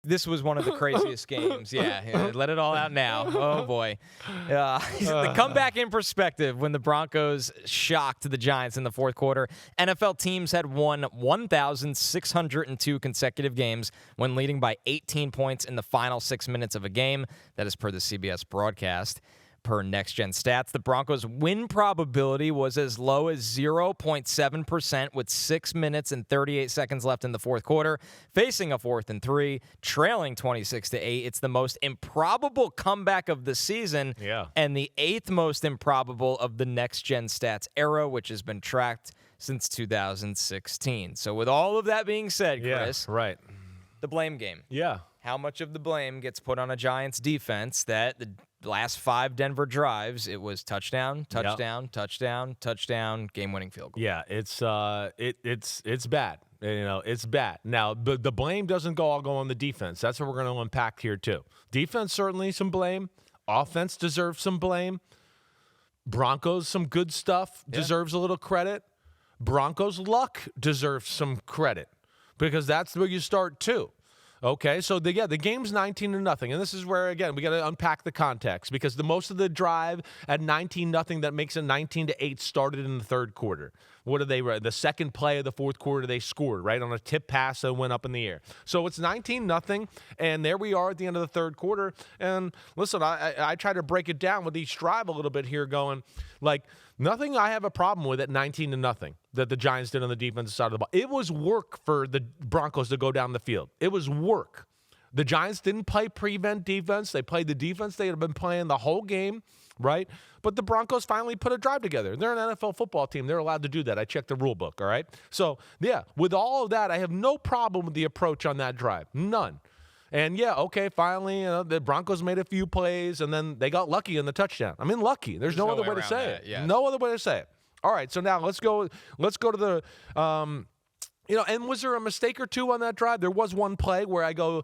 This was one of the craziest games. Yeah, let it all out now. Oh, boy. The comeback in perspective when the Broncos shocked the Giants in the fourth quarter. NFL teams had won 1,602 consecutive games when leading by 18 points in the final 6 minutes of a game. That is per the CBS broadcast. Per Next Gen Stats, the Broncos' win probability was as low as 0.7% with 6 minutes and 38 seconds left in the fourth quarter, facing a 4th and 3, trailing 26-8. It's the most improbable comeback of the season, and the 8th most improbable of the Next Gen Stats era, which has been tracked since 2016. So with all of that being said, Chris, the blame game. Yeah. How much of the blame gets put on a Giants defense that the last 5 Denver drives, it was touchdown, touchdown, touchdown, touchdown, game-winning field goal. Yeah, it's bad. It's bad. Now, the blame doesn't all go on the defense. That's what we're going to unpack here too. Defense, certainly some blame. Offense deserves some blame. Broncos, some good stuff, deserves a little credit. Broncos' luck deserves some credit because that's where you start too. Okay, so the game's 19-0, and this is where, again, we got to unpack the context because most of the drive at 19-0 that makes it 19-8 started in the third quarter. What did they run? The second play of the fourth quarter, they scored, right, on a tip pass that went up in the air. So it's 19-0, and there we are at the end of the third quarter. And listen, I try to break it down with each drive a little bit here going, like, nothing I have a problem with at 19-0 that the Giants did on the defensive side of the ball. It was work for the Broncos to go down the field. It was work. The Giants didn't play prevent defense. They played the defense they had been playing the whole game, right? But the Broncos finally put a drive together. They're an NFL football team. They're allowed to do that. I checked the rule book, all right? So, yeah, with all of that, I have no problem with the approach on that drive. None. And, finally, the Broncos made a few plays, and then they got lucky in the touchdown. I mean, lucky. There's no other way to say it. Yeah. No other way to say it. All right, so now let's go to the and was there a mistake or two on that drive? There was one play where I go,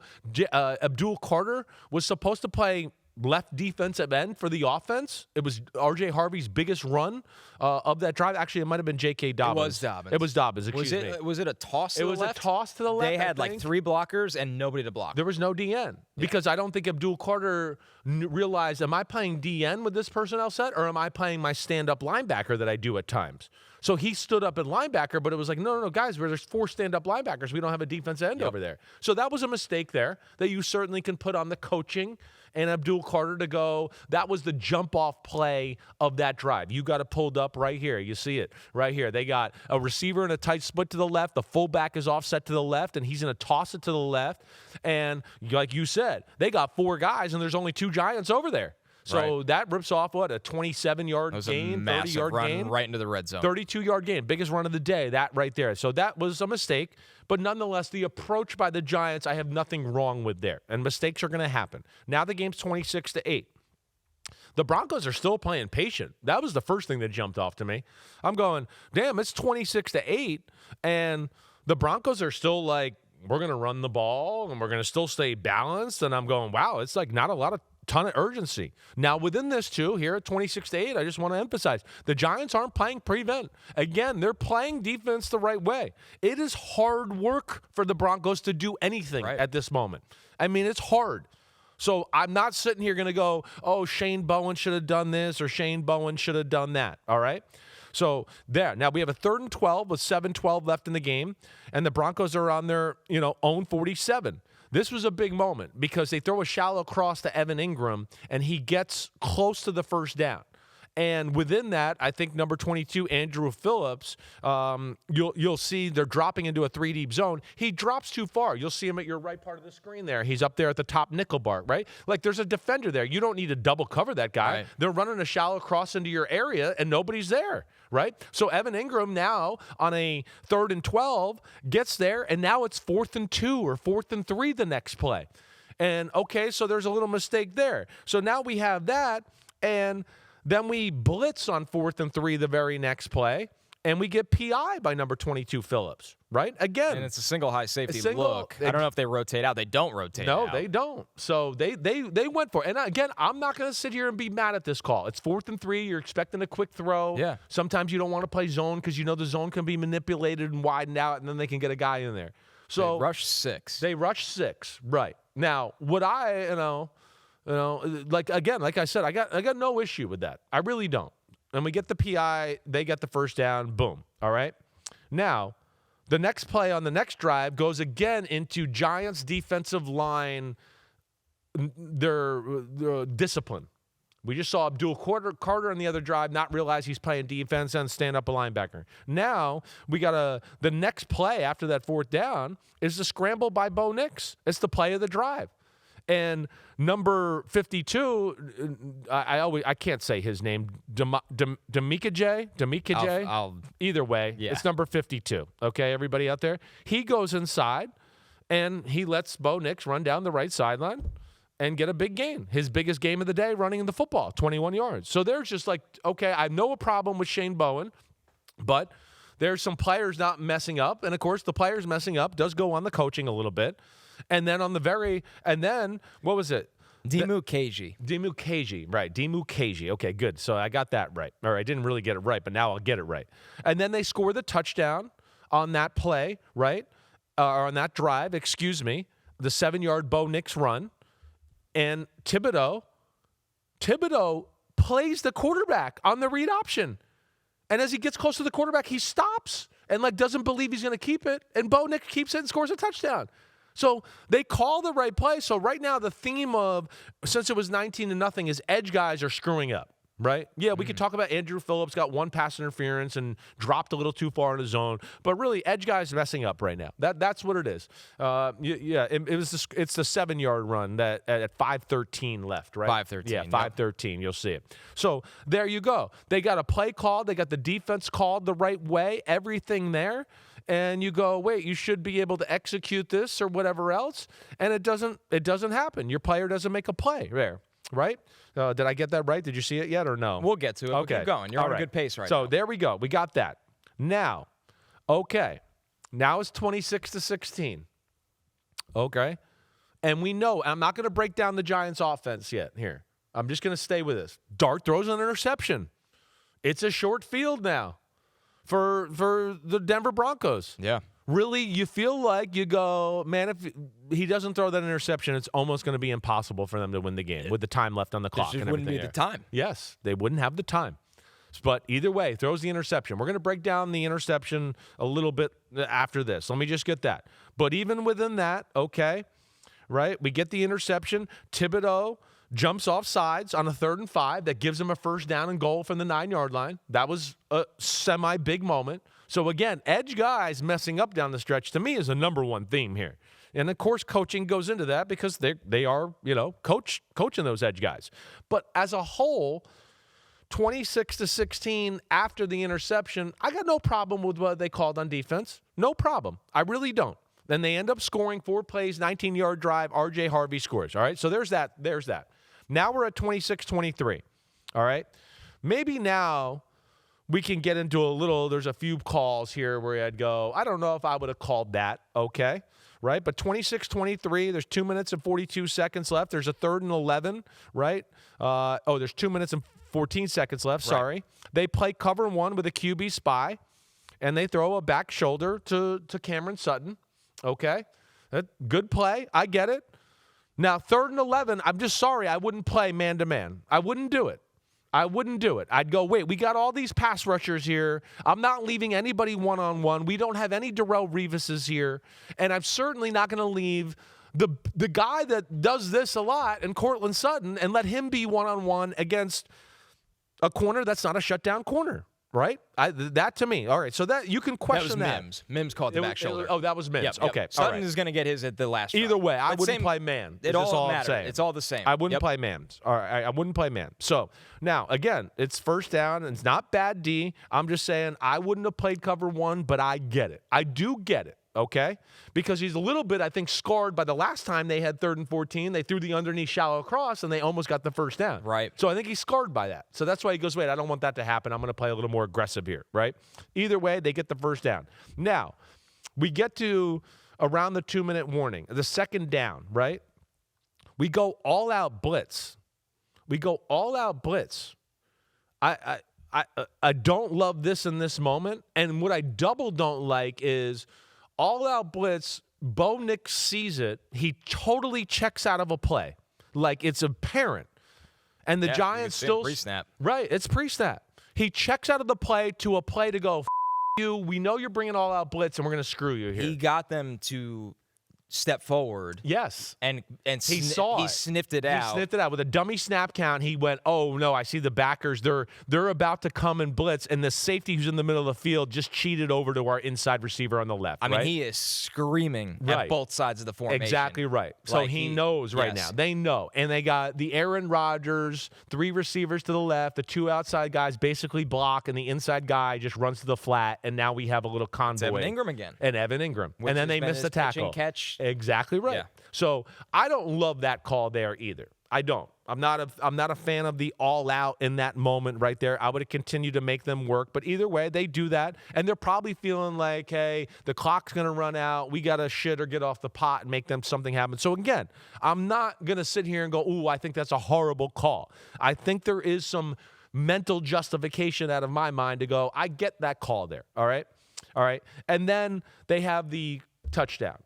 Abdul Carter was supposed to play left defensive end for the offense. It was R.J. Harvey's biggest run of that drive. Actually, it might have been J.K. Dobbins. It was Dobbins. Excuse me. Was it a toss to the left? It was a toss to the left. They had like 3 blockers and nobody to block. There was no DN because I don't think Abdul Carter realized, am I playing DN with this personnel set or am I playing my stand-up linebacker that I do at times? So he stood up at linebacker, but it was like, no, guys, there's 4 stand-up linebackers. We don't have a defensive end over there. So that was a mistake there that you certainly can put on the coaching and Abdul Carter to go. That was the jump-off play of that drive. You got it pulled up right here. You see it right here. They got a receiver in a tight split to the left. The fullback is offset to the left, and he's going to toss it to the left. And like you said, they got 4 guys, and there's only 2 Giants over there. So that rips off, a 27-yard gain, 30-yard gain? Right into the red zone. 32-yard gain, biggest run of the day, that right there. So that was a mistake. But nonetheless, the approach by the Giants, I have nothing wrong with there. And mistakes are going to happen. Now the game's 26-8. The Broncos are still playing patient. That was the first thing that jumped off to me. I'm going, damn, it's 26-8, and the Broncos are still like, we're going to run the ball, and we're going to still stay balanced. And I'm going, wow, it's like not a lot of ton of urgency. Now, within this, too, here at 26-8, I just want to emphasize, the Giants aren't playing prevent. Again, they're playing defense the right way. It is hard work for the Broncos to do anything at this moment. I mean, it's hard. So I'm not sitting here going to go, oh, Shane Bowen should have done this or Shane Bowen should have done that, all right? So there. Now we have a 3rd and 12 with 7:12 left in the game, and the Broncos are on their, own 47. This was a big moment because they throw a shallow cross to Evan Ingram, and he gets close to the first down. And within that, I think number 22, Andrew Phillips, you'll see they're dropping into a 3-deep zone. He drops too far. You'll see him at your right part of the screen there. He's up there at the top nickel bar, right? Like there's a defender there. You don't need to double cover that guy. Right. They're running a shallow cross into your area, and nobody's there, right? So Evan Ingram now on a 3rd and 12 gets there, and now it's 4th and 2 or 4th and 3 the next play. And, okay, so there's a little mistake there. So now we have that, and then we blitz on 4th and 3 the very next play, and we get PI by number 22, Phillips, right? Again. And it's a single high safety look. I don't know if they rotate out. They don't rotate out. No, they don't. So they went for it. And, again, I'm not going to sit here and be mad at this call. It's 4th and 3. You're expecting a quick throw. Yeah. Sometimes you don't want to play zone because you know the zone can be manipulated and widened out, and then they can get a guy in there. So they rush 6. They rush 6, right. Now, would I, like I said, I got no issue with that. I really don't. And we get the PI, they get the first down, boom. All right. Now, the next play on the next drive goes again into Giants defensive line, their discipline. We just saw Abdul Carter on the other drive not realize he's playing defense and stand up a linebacker. Now we got the next play after that fourth down is the scramble by Bo Nix. It's the play of the drive. And number 52, I can't say his name, Demikajay? Either way, yeah. It's number 52. Okay, everybody out there? He goes inside, and he lets Bo Nix run down the right sideline and get a big gain. His biggest game of the day running the football, 21 yards. So there's just like, okay, I have no problem with Shane Bowen, but there's some players not messing up. And, of course, the players messing up does go on the coaching a little bit. And then what was it? Dimu Keji. Right, Dimu Keji. Okay, good. So I got that right. All right, I didn't really get it right, but now I'll get it right. And then they score the touchdown on that play, right? Or on that drive, the 7-yard Bo Nix run. And Thibodeau plays the quarterback on the read option. And as he gets close to the quarterback, he stops and doesn't believe he's going to keep it. And Bo Nix keeps it and scores a touchdown. So they call the right play. So right now the theme of, since it was 19-0, is edge guys are screwing up, right? Yeah, we could talk about Andrew Phillips got one pass interference and dropped a little too far in his zone, but really edge guys messing up right now. That's what it is. It's the 7-yard run that at 5:13 left, right? 5:13. Yeah, 5:13. You'll see it. So there you go. They got a play called. They got the defense called the right way. Everything there. And you go, wait, you should be able to execute this or whatever else, and it doesn't happen. Your player doesn't make a play there, right? Did I get that right? Did you see it yet or no? We'll get to it. Okay. We'll keep going. You're on a good pace right now. So there we go. We got that. Now, okay. Now it's 26-16. Okay. And we know, I'm not going to break down the Giants offense yet here. I'm just going to stay with this. Dart throws an interception. It's a short field now for the Denver Broncos. Yeah. Really, you feel like you go, man, if he doesn't throw that interception, it's almost going to be impossible for them to win the game with the time left on the clock. There just wouldn't be the time. Yes, they wouldn't have the time. But either way, throws the interception. We're going to break down the interception a little bit after this. Let me just get that. But even within that, okay, right, we get the interception. Thibodeau jumps off sides on a 3rd and 5. That gives him a first down and goal from the 9-yard line. That was a semi-big moment. So, again, edge guys messing up down the stretch, to me, is a number one theme here. And, of course, coaching goes into that because they are, coaching those edge guys. But as a whole, 26-16 after the interception, I got no problem with what they called on defense. No problem. I really don't. Then they end up scoring 4 plays, 19-yard drive. R.J. Harvey scores. All right, so there's that. Now we're at 26-23. All right, maybe now we can get into there's a few calls here where I'd go, I don't know if I would have called that, okay, right? But 26-23, there's 2 minutes and 42 seconds left. There's a 3rd and 11, right? There's 2 minutes and 14 seconds left, sorry. Right. They play cover 1 with a QB spy, and they throw a back shoulder to Cameron Sutton, okay? Good play, I get it. Now, 3rd and 11, I'm just sorry I wouldn't play man-to-man. I wouldn't do it. I'd go, wait, we got all these pass rushers here. I'm not leaving anybody one-on-one. We don't have any Darrelle Revises here. And I'm certainly not going to leave the guy that does this a lot, and Cortland Sutton, and let him be one-on-one against a corner that's not a shutdown corner. Right? That to me. All right. So that you can question that. That was Mims. Mims called the back shoulder. That was Mims. Yep. Okay. Sutton is going to get his at the last Either drive. way, I wouldn't play man. It all matters. It's all the same. I wouldn't play man. All right. I wouldn't play man. So now, again, it's first down. And it's not bad D. I'm just saying I wouldn't have played cover 1, but I get it. I do get it. Okay? Because he's a little bit, I think, scarred by the last time they had 3rd and 14. They threw the underneath shallow cross, and they almost got the first down. Right. So I think he's scarred by that. So that's why he goes, wait, I don't want that to happen. I'm going to play a little more aggressive here, right? Either way, they get the first down. Now, we get to around the 2-minute warning, the 2nd down, right? We go all-out blitz. I don't love this in this moment. And what I double don't like is all-out blitz Bo Nix sees it. He totally checks out of a play. Like it's apparent. And the Giants still pre-snap. Right, it's pre-snap. He checks out of the play to a play to go, F you. We know you're bringing all out blitz and we're going to screw you here. He got them to step forward. Yes. And he saw it. He sniffed it out. He sniffed it out. With a dummy snap count, he went, oh, no, I see the backers. They're about to come and blitz, and the safety who's in the middle of the field just cheated over to our inside receiver on the left. I mean, right? he is screaming at both sides of the formation. Exactly right. So Like he knows right now. They know. And they got the Aaron Rodgers, 3 receivers to the left, the 2 outside guys basically block, and the inside guy just runs to the flat, and now we have a little convoy. It's Evan Ingram again. And Evan Ingram. Which and then they has been missed the his pitch tackle. and catch. Exactly right. Yeah. So I don't love that call there either. I don't. I'm not a fan of the all out in that moment right there. I would have continued to make them work. But either way, they do that. And they're probably feeling like, hey, the clock's going to run out. We got to shit or get off the pot and make them something happen. So again, I'm not going to sit here and go, ooh, I think that's a horrible call. I think there is some mental justification out of my mind to go, I get that call there. All right. All right. And then they have the touchdown,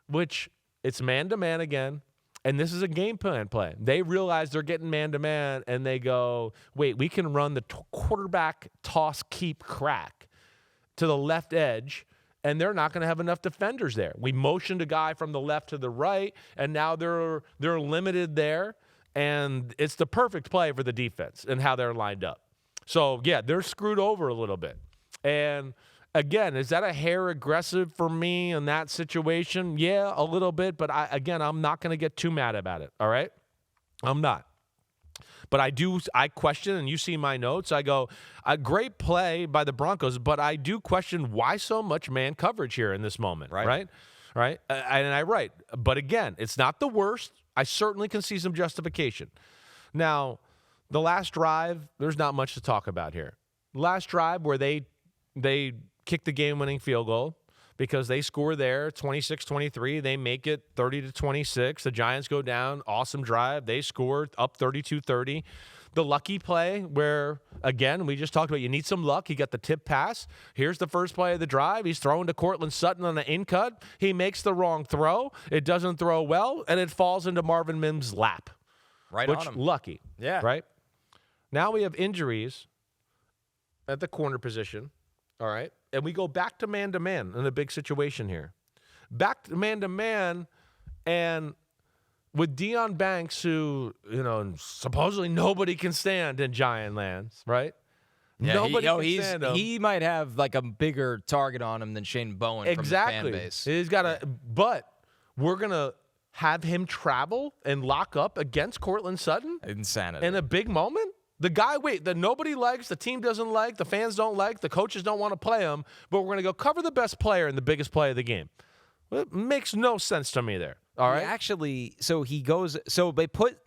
which it's man-to-man again, and this is a game plan play. They realize they're getting man-to-man, and they go, wait, we can run the quarterback toss, keep, crack to the left edge, and they're not going to have enough defenders there. We motioned a guy from the left to the right, and now they're limited there, and it's the perfect play for the defense and how they're lined up. So, yeah, they're screwed over a little bit. And again, is that a hair aggressive for me in that situation? Yeah, a little bit, but I'm not going to get too mad about it, all right? I'm not. But I question, and you see my notes, I go, a great play by the Broncos, but I do question why so much man coverage here in this moment, right? And I write, but again, it's not the worst. I certainly can see some justification. Now, the last drive, there's not much to talk about here. Last drive where they kick the game-winning field goal because they score there, 26-23. They make it 30-26. The Giants go down. Awesome drive. They score up 32-30. The lucky play where, again, we just talked about you need some luck. He got the tip pass. Here's the first play of the drive. He's throwing to Cortland Sutton on the in-cut. He makes the wrong throw. It doesn't throw well, and it falls into Marvin Mims' lap. Right on him. Lucky. Yeah. Right? Now we have injuries at the corner position. All right. And we go back to man-to-man in a big situation here. Back to man-to-man, and with Deion Banks, who, supposedly nobody can stand in Giant lands, right? Yeah, nobody can stand him. He might have like a bigger target on him than Shane Bowen from the fan base. He's got but we're going to have him travel and lock up against Cortland Sutton? Insanity. In a big moment? The guy, that nobody likes, the team doesn't like, the fans don't like, the coaches don't want to play him, but we're going to go cover the best player in the biggest play of the game. It makes no sense to me there. All right? So they put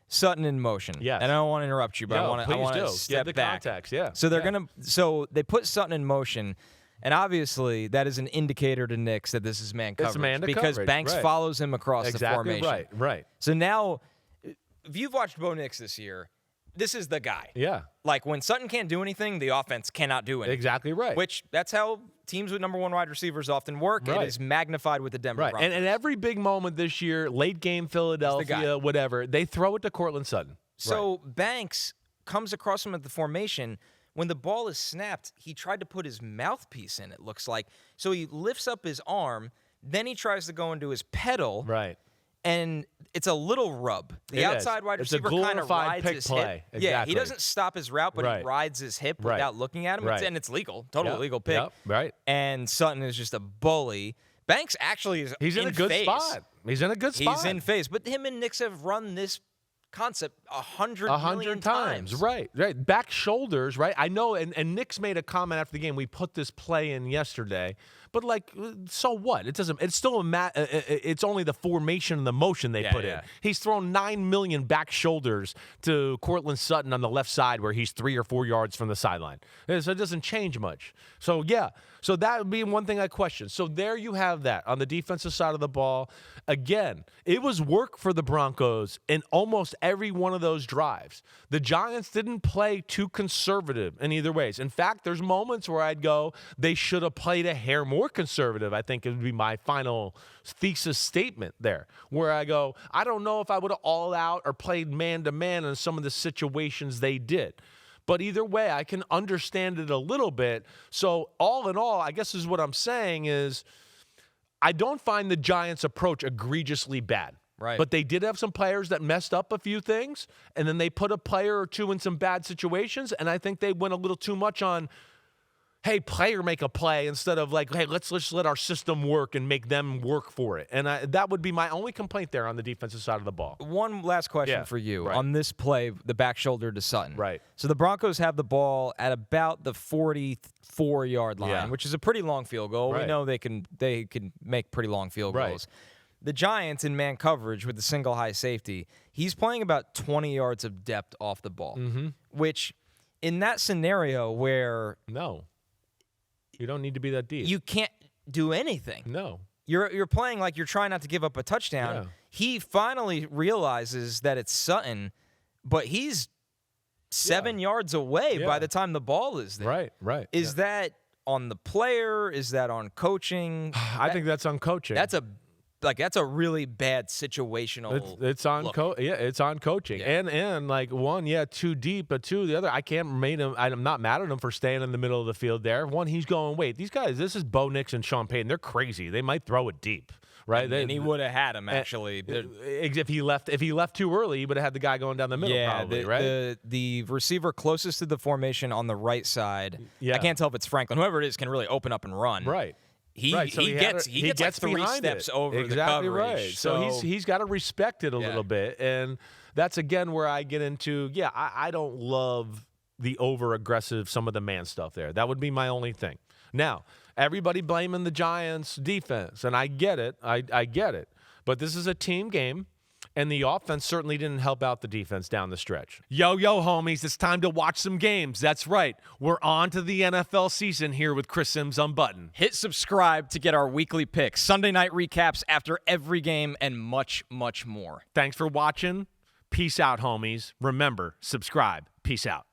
Sutton in motion. Yes. And I don't want to interrupt you, but I want to step the back. Context, yeah. So they put Sutton in motion, and obviously that is an indicator to Knicks that this is man coverage. It's man to because coverage, Banks right. follows him across the formation. Right. So now, if you've watched Bo Nix this year, this is the guy. Yeah. Like when Sutton can't do anything, the offense cannot do anything. Exactly right. Which that's how teams with number 1 wide receivers often work. Right. It is magnified with the Denver Broncos. And every big moment this year, late game Philadelphia, whatever, they throw it to Cortland Sutton. So Banks comes across him at the formation. When the ball is snapped, he tried to put his mouthpiece in, it looks like. So he lifts up his arm, then he tries to go into his pedal. Right. And it's a little rub. The outside wide receiver kind of rides his hip. Exactly. Yeah, he doesn't stop his route, but he rides his hip without looking at him. And it's legal. Totally legal pick. Right. And Sutton is just a bully. Banks actually is He's in a good phase. spot. He's in a good spot. He's in phase. But him and Knicks have run this concept 100 million times. Right. Back shoulders, right? I know, and Knicks made a comment after the game. We put this play in yesterday. But so what? It doesn't. It's still it's only the formation and the motion they put in. He's thrown 9 million back shoulders to Cortland Sutton on the left side, where he's 3 or 4 yards from the sideline. So it doesn't change much. So so that would be one thing I question. So there you have that on the defensive side of the ball. Again, it was work for the Broncos in almost every one of those drives. The Giants didn't play too conservative in either ways. In fact, there's moments where I'd go, they should have played a hair more more conservative, I think it would be my final thesis statement there, where I go, I don't know if I would have all out or played man-to-man in some of the situations they did. But either way, I can understand it a little bit. So all in all, I guess is what I'm saying is I don't find the Giants' approach egregiously bad. Right. But they did have some players that messed up a few things, and then they put a player or two in some bad situations, and I think they went a little too much on, hey, player make a play instead of like, hey, let's let our system work and make them work for it. And that would be my only complaint there on the defensive side of the ball. One last question for you on this play, the back shoulder to Sutton. Right. So the Broncos have the ball at about the 44-yard line, which is a pretty long field goal. Right. We know they can make pretty long field goals. The Giants in man coverage with the single high safety, he's playing about 20 yards of depth off the ball, which in that scenario where no, you don't need to be that deep. You can't do anything. No. You're playing like you're trying not to give up a touchdown. Yeah. He finally realizes that it's Sutton, but he's 7 yards away by the time the ball is there. Right. Is that on the player? Is that on coaching? I think that's on coaching. That's a really bad situational. It's on it's on coaching. Yeah. And like one, too deep, but two, the other, I can't made him. I'm not mad at him for staying in the middle of the field there. One, he's going, wait, these guys, this is Bo Nix and Sean Payton. They're crazy. They might throw it deep. Right, and he would have had him actually. If he left too early, he would have had the guy going down the middle. Probably, right? The receiver closest to the formation on the right side. I can't tell if it's Franklin. Whoever it is can really open up and run. Right. He gets like 3 steps over the coverage. Right. So he's got to respect it a little bit, and that's again where I get into. I don't love the over aggressive some of the man stuff there. That would be my only thing. Now, everybody blaming the Giants defense, and I get it. I get it. But this is a team game, and the offense certainly didn't help out the defense down the stretch. Yo, homies, it's time to watch some games. That's right. We're on to the NFL season here with Chris Simms Unbuttoned. Hit subscribe to get our weekly picks, Sunday night recaps after every game, and much, much more. Thanks for watching. Peace out, homies. Remember, subscribe. Peace out.